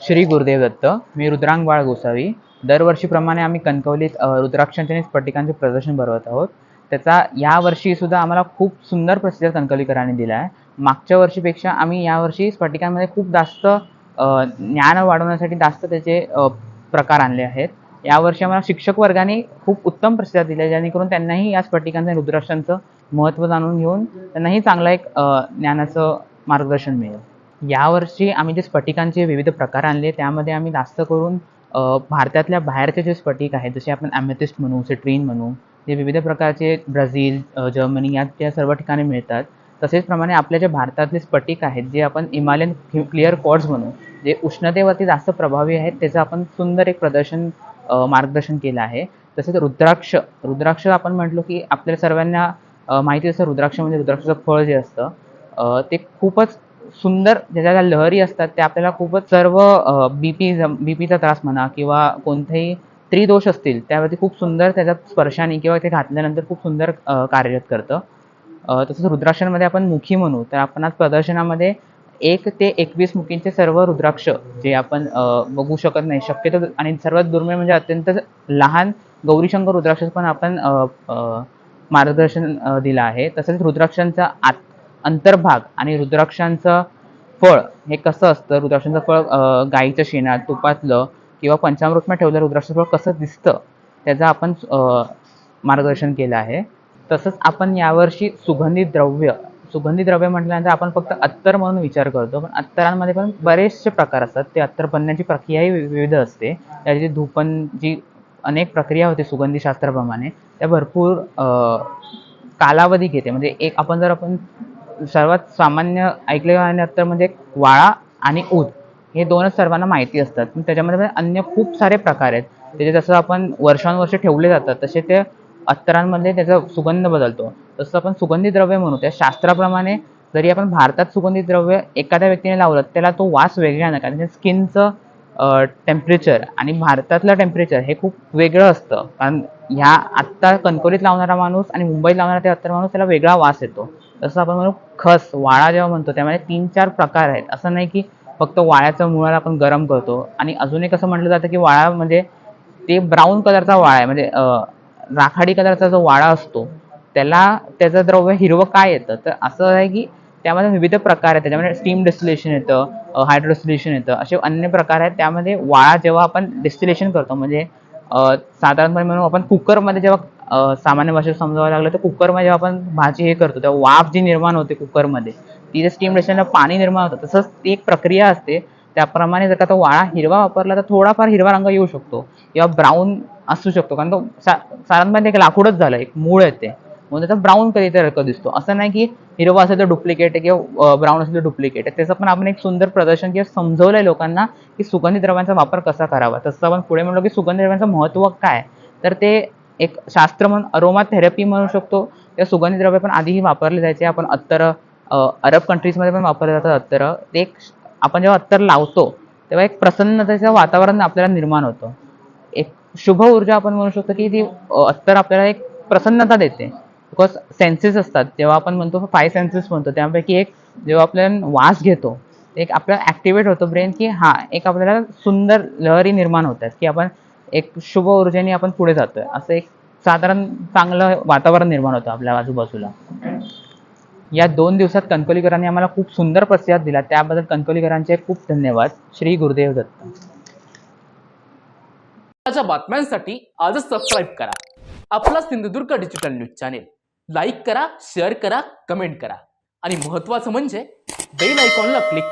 श्री गुरुदेव दत्त. मी रुद्रांग बाळ गोसावी. दरवर्षीप्रमाणे आम्ही कणकवलीत रुद्राक्षांचे आणि स्फटिकांचे प्रदर्शन भरवत आहोत. त्याचा यावर्षी सुद्धा आम्हाला खूप सुंदर प्रतिसाद कणकवलीकरांनी दिला आहे. मागच्या वर्षीपेक्षा आम्ही यावर्षी स्फटिकांमध्ये खूप जास्त ज्ञान वाढवण्यासाठी जास्त त्याचे प्रकार आणले आहेत. यावर्षी आम्हाला शिक्षक वर्गाने खूप उत्तम प्रतिसाद दिला, जेणेकरून त्यांनाही या स्फटिकांचं आणि रुद्राक्षांचं महत्त्व जाणून घेऊन त्यांनाही चांगला एक ज्ञानाचं मार्गदर्शन मिळेल. यावर्षी आम्ही जे स्फटिकांचे विविध प्रकार आणले, त्यामध्ये आम्ही जास्त करून भारतातल्या बाहेरचे जे स्फटिक आहेत, जसे आपण ॲमेथिस्ट म्हणू, सिट्रीन म्हणू, जे विविध प्रकारचे ब्राझील, जर्मनी या सर्व ठिकाणी मिळतात. तसेच प्रमाणे आपल्या जे भारतातले स्फटिक आहेत, जे आपण हिमालयन क्लिअर क्वार्ट्ज म्हणू, जे उष्णतेवरती जास्त प्रभावी आहेत, त्याचं आपण सुंदर एक मार्गदर्शन केलं आहे. तसेच रुद्राक्ष आपण म्हटलो की आपल्या सर्वांना माहिती असतं, रुद्राक्ष म्हणजे रुद्राक्षाचं फळ जे असतं ते खूपच सुंदर, ज्याच्या लहरी असतात त्या आपल्याला खूपच सर्व बीपीचा त्रास म्हणा किंवा कोणतेही त्रिदोष असतील त्यावरती खूप सुंदर त्याच्या स्पर्शाने किंवा ते घातल्यानंतर खूप सुंदर कार्यरत करतं. तसंच रुद्राक्षांमध्ये आपण मुखी म्हणू, तर आपण आज प्रदर्शनामध्ये 1 ते 21 मुखींचे सर्व रुद्राक्ष जे आपण बघू शकत नाही शक्यतो, आणि सर्वात दुर्मिळ म्हणजे अत्यंत लहान गौरीशंकर रुद्राक्ष पण आपण मार्गदर्शन दिलं आहे. तसंच रुद्राक्षांचा अंतर्भाग आणि रुद्राक्षांचं फळ हे कसं असतं, रुद्राक्षांचं फळ गाईच्या शेणात, तुपातलं किंवा पंचामृतमध्ये ठेवलं रुद्राक्षाचं फळ कसं दिसतं, त्याचं आपण मार्गदर्शन केलं आहे. तसंच आपण यावर्षी सुगंधी द्रव्य म्हटल्यानंतर आपण फक्त अत्तर म्हणून विचार करतो, पण अत्तरांमध्ये पण बरेचसे प्रकार असतात. ते अत्तर बनण्याची प्रक्रियाही विविध असते. त्याची धूपन जी अनेक प्रक्रिया होते सुगंधी शास्त्राप्रमाणे, त्या भरपूर कालावधी घेते. म्हणजे आपण सर्वात सामान्य ऐकलेलं अत्तर म्हणजे वाळा आणि ऊद, हे 2च सर्वांना माहिती असतात. पण त्याच्यामध्ये अन्य खूप सारे प्रकार आहेत. त्याचे जसं आपण वर्षानुवर्षे ठेवले जातात, तसे ते अत्तरांमध्ये त्याचा सुगंध बदलतो. तसं आपण सुगंधी द्रव्य म्हणू, त्या शास्त्राप्रमाणे जरी आपण भारतात सुगंधी द्रव्य एखाद्या व्यक्तीने लावलं, त्याला तो वास वेगळा नाही, कारण स्किनचं टेम्परेचर आणि भारतातलं टेम्परेचर हे खूप वेगळं असतं. कारण ह्या आत्ता कणकवलीत लावणारा माणूस आणि मुंबईत लावणारा ते अत्तर माणूस, त्याला वेगळा वास येतो. तसं आपण म्हणू वाळा जेव्हा म्हणतो, त्यामध्ये 3-4 प्रकार आहेत. असं नाही की फक्त वाळ्याचं मुळाला आपण गरम करतो. आणि अजून एक असं म्हटलं जातं की वाळा म्हणजे ते ब्राऊन कलरचा वाळा आहे, म्हणजे राखाडी कलरचा जो वाळा असतो त्याचं द्रव्य हिरवं काय येतं, तर असं आहे की त्यामध्ये विविध प्रकार आहेत. त्याच्यामध्ये स्टीम डिस्टिलेशन येतं, हायड्रोस्टिलेशन येतं, असे अन्य प्रकार आहेत. त्यामध्ये वाळा जेव्हा आपण डिस्टिलेशन करतो, म्हणजे साधारणपणे म्हणून आपण कुकरमध्ये जेव्हा सामान्य भाषेत समजावायला लागलं, तर कुकरमध्ये जेव्हा आपण भाजी हे करतो, तेव्हा वाफ जी निर्माण होते कुकरमध्ये, ती जे स्टीम डिस्टिलेशनला पाणी निर्माण होतं, तसंच ती एक प्रक्रिया असते. त्याप्रमाणे जर का तो वाळा हिरवा वापरला तर थोडाफार हिरवा रंग येऊ शकतो किंवा ब्राऊन असू शकतो, कारण तो साधारणपणे एक लाकूडच झालं, एक मूळ येते, म्हणून त्याचा ब्राऊन कधीतरी रंग दिसतो. असं नाही की हिरवा असेल तर डुप्लिकेट आहे किंवा ब्राऊन असेल तर डुप्लिकेट आहे. त्याचं पण आपण एक सुंदर प्रदर्शन किंवा समजवलंय लोकांना की सुगंधी द्रव्यांचा वापर कसा करावा. तसं आपण पुढे म्हणलो की सुगंधी द्रव्यांचं महत्त्व काय, तर ते एक शास्त्र म्हणून अरोमा थेरपी म्हणू शकतो. त्या सुगंधी द्रव्य पण आधीही वापरले जायचे. आपण अत्तर अरब कंट्रीजमध्ये पण वापरले जातात अत्तर. ते एक आपण जेव्हा अत्तर लावतो तेव्हा एक प्रसन्नतेचं वातावरण आपल्याला निर्माण होतं. एक शुभ ऊर्जा आपण म्हणू शकतो की ती अत्तर आपल्याला एक प्रसन्नता देते. बिकॉज सेन्सेस असतात, जेव्हा आपण म्हणतो 5 सेन्सेस म्हणतो, त्यापैकी एक जेव्हा आपल्याला वास घेतो, एक आपल्याला ॲक्टिवेट होतो ब्रेन की एक आपल्याला सुंदर लहरी निर्माण होतात की आपण एक शुभ ऊर्जेने आपण पुढे जातोय, असं एक साधारण चांगलं वातावरण निर्माण होतं आपल्या आजूबाजूला. या 2 दिवसात कणकवलीकरांनी आम्हाला खूप सुंदर प्रतिसाद दिला, त्याबद्दल कणकवलीकरांचे खूप धन्यवाद. श्री गुरुदेव दत्त. बातम्यांसाठी आजच सबस्क्राईब करा आपला Sindhudurg digital news channel. Like करा, शेअर करा, कमेंट करा आणि महत्त्वाचं म्हणजे बेल आयकॉनला क्लिक करा.